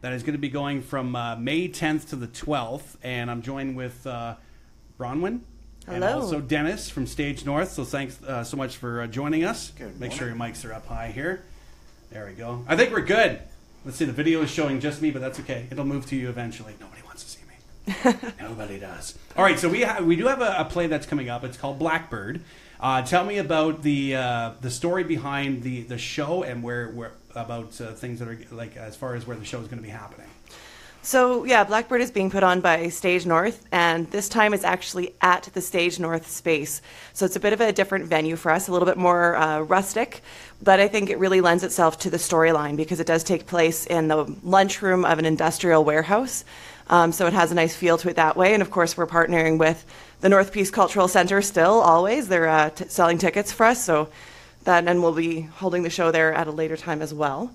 that is going to be going from May 10th to the 12th. And I'm joined with Bronwyn. Hello. And also Dennis from Stage North. So thanks so much for joining us. Good Make morning. sure your mics are up high here. There we go. I think we're good. Let's see, the video is showing just me, but that's okay. It'll move to you eventually. Nobody wants to see me. Nobody does. All right, so we do have a play that's coming up. It's called Blackbird. Tell me about the story behind the show and where about things that are like as far as where the show is going to be happening. So, yeah, Blackbird is being put on by Stage North, and this time it's actually at the Stage North space. So it's a bit of a different venue for us, a little bit more rustic, but I think it really lends itself to the storyline because it does take place in the lunchroom of an industrial warehouse. So it has a nice feel to it that way. And, of course, we're partnering with the North Peace Cultural Center still, always. They're selling tickets for us, so that, and we'll be holding the show there at a later time as well.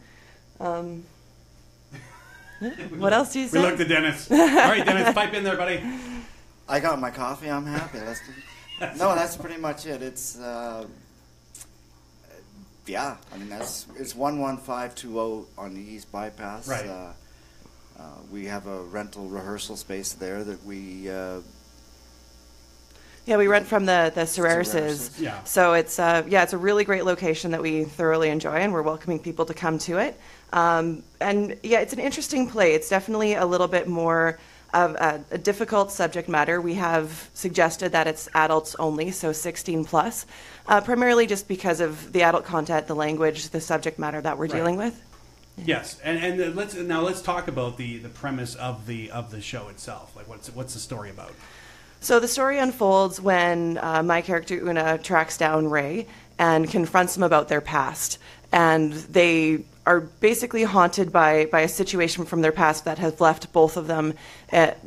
What else do you say? We looked at Dennis. All right, Dennis, pipe in there, buddy. I got my coffee. I'm happy. No, that's pretty much it. It's yeah. I mean, it's 11520 on the East Bypass. Right. We have a rental rehearsal space there that we. Yeah, we rent from the Sororises. Yeah. So it's it's a really great location that we thoroughly enjoy, and we're welcoming people to come to it. And yeah, it's an interesting play. It's definitely a little bit more of a difficult subject matter. We have suggested that it's adults only, so 16 plus, primarily just because of the adult content, the language, the subject matter that we're dealing with. Yes, and let's talk about the premise of the show itself. Like, what's the story about? So the story unfolds when my character Una tracks down Ray and confronts him about their past, and they are basically haunted by a situation from their past that has left both of them it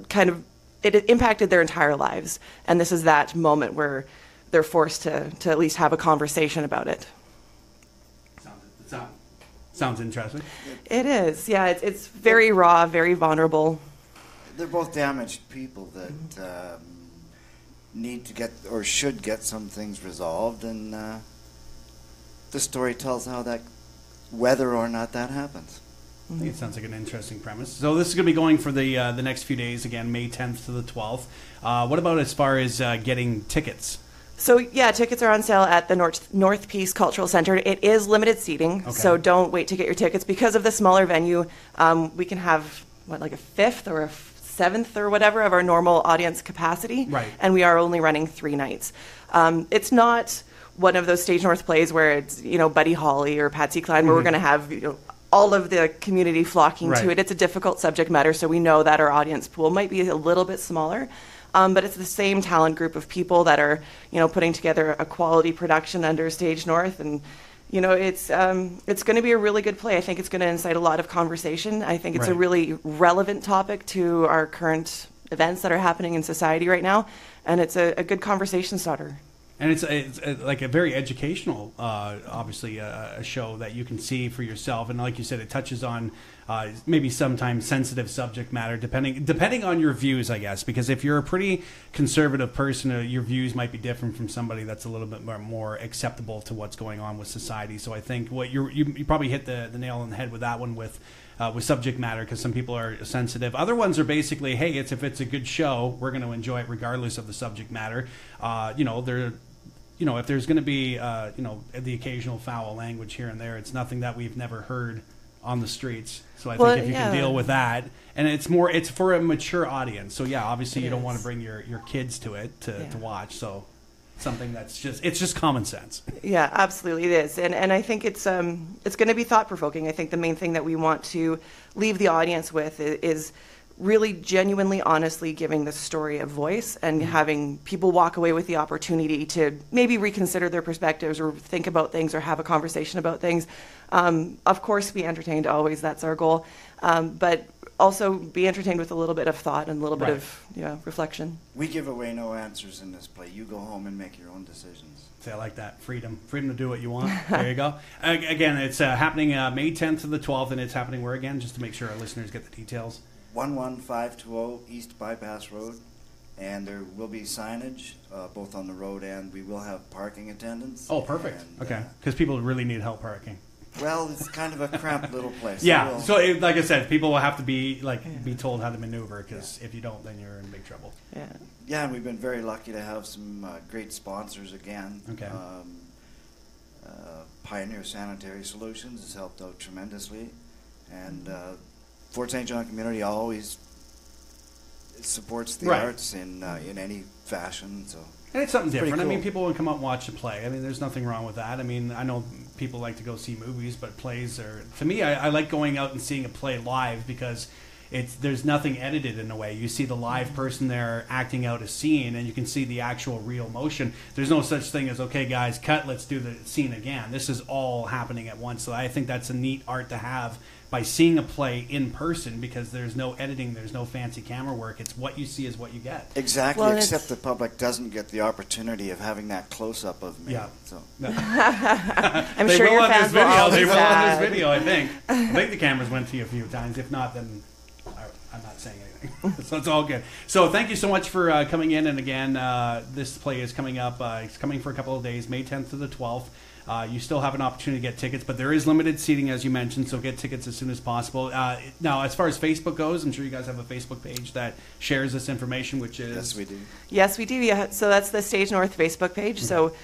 impacted their entire lives, and this is that moment where they're forced to at least have a conversation about it. Sounds interesting. It is, yeah. It's very raw, very vulnerable. They're both damaged people that need to get or should get some things resolved, and the story tells how that, whether or not that happens. I think it sounds like an interesting premise. So this is going to be going for the next few days, again, May 10th to the 12th. What about as far as getting tickets? So, yeah, tickets are on sale at the North Peace Cultural Center. It is limited seating, so don't wait to get your tickets. Because of the smaller venue, we can have, like a fifth or a seventh or whatever of our normal audience capacity. Right. And we are only running 3 nights. It's not one of those Stage North plays where it's, Buddy Holly or Patsy Cline, where we're going to have, all of the community flocking to it. It's a difficult subject matter, so we know that our audience pool might be a little bit smaller. But it's the same talent group of people that are, putting together a quality production under Stage North, and it's going to be a really good play. I think it's going to incite a lot of conversation. I think it's a really relevant topic to our current events that are happening in society right now, and it's a good conversation starter. And it's like a very educational, obviously, a show that you can see for yourself. And like you said, it touches on maybe sometimes sensitive subject matter, depending on your views, I guess. Because if you're a pretty conservative person, your views might be different from somebody that's a little bit more acceptable to what's going on with society. So I think what you probably hit the nail on the head with that one with subject matter, because some people are sensitive. Other ones are basically, hey, if it's a good show, we're going to enjoy it regardless of the subject matter. If there's going to be the occasional foul language here and there, it's nothing that we've never heard on the streets. So I think if you can deal with that, and it's for a mature audience. So yeah, obviously you don't want to bring your kids to it to watch. So something that's just common sense. Yeah, absolutely it is. And I think it's going to be thought-provoking. I think the main thing that we want to leave the audience with is really genuinely, honestly giving the story a voice and having people walk away with the opportunity to maybe reconsider their perspectives or think about things or have a conversation about things. Of course, be entertained always, that's our goal. But also be entertained with a little bit of thought and a little bit of reflection. We give away no answers in this play. You go home and make your own decisions. See, I like that. Freedom to do what you want. There you go. Again, it's happening May 10th to the 12th, and it's happening where again, just to make sure our listeners get the details. 11520 East Bypass Road, and there will be signage both on the road, and we will have parking attendants. Oh, perfect. And, okay, because people really need help parking. Well, it's kind of a cramped little place. Yeah, so like I said, people will have to be told how to maneuver, because if you don't, then you're in big trouble. Yeah. Yeah, and we've been very lucky to have some great sponsors again. Okay. Pioneer Sanitary Solutions has helped out tremendously, and Fort St. John community always supports the arts in any fashion. So. And it's something different. Cool. I mean, people would come out and watch the play. I mean, there's nothing wrong with that. I mean, I know people like to go see movies, but plays are... To me, I like going out and seeing a play live, because there's nothing edited in a way. You see the live person there acting out a scene, and you can see the actual real motion. There's no such thing as, okay, guys, cut, let's do the scene again. This is all happening at once. So I think that's a neat art to have by seeing a play in person, because there's no editing, there's no fancy camera work. It's what you see is what you get. Exactly, well, except the public doesn't get the opportunity of having that close-up of me. Yeah. So. I'm sure your fans will always They will on this video, I think. I think the cameras went to you a few times. If not, then I'm not saying anything. So it's all good. So thank you so much for coming in. And again, this play is coming up. It's coming for a couple of days, May 10th to the 12th. You still have an opportunity to get tickets, but there is limited seating, as you mentioned, so get tickets as soon as possible. Now, as far as Facebook goes, I'm sure you guys have a Facebook page that shares this information, which is... Yes, we do. Yes, we do. Yeah. So that's the Stage North Facebook page. So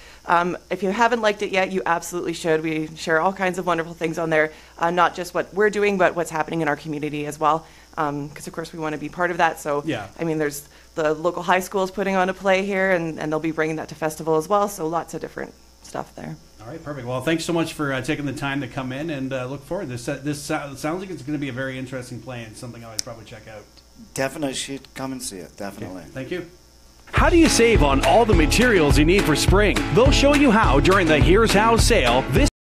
if you haven't liked it yet, you absolutely should. We share all kinds of wonderful things on there, not just what we're doing, but what's happening in our community as well, because, of course, we want to be part of that. So, I mean, there's the local high schools putting on a play here, and they'll be bringing that to festival as well, so lots of different stuff there. All right, perfect. Well, thanks so much for taking the time to come in, and look forward. This sounds like it's going to be a very interesting play, and something I would probably check out. Definitely should come and see it, definitely. Okay. Thank you. How do you save on all the materials you need for spring? They'll show you how during the Here's How sale this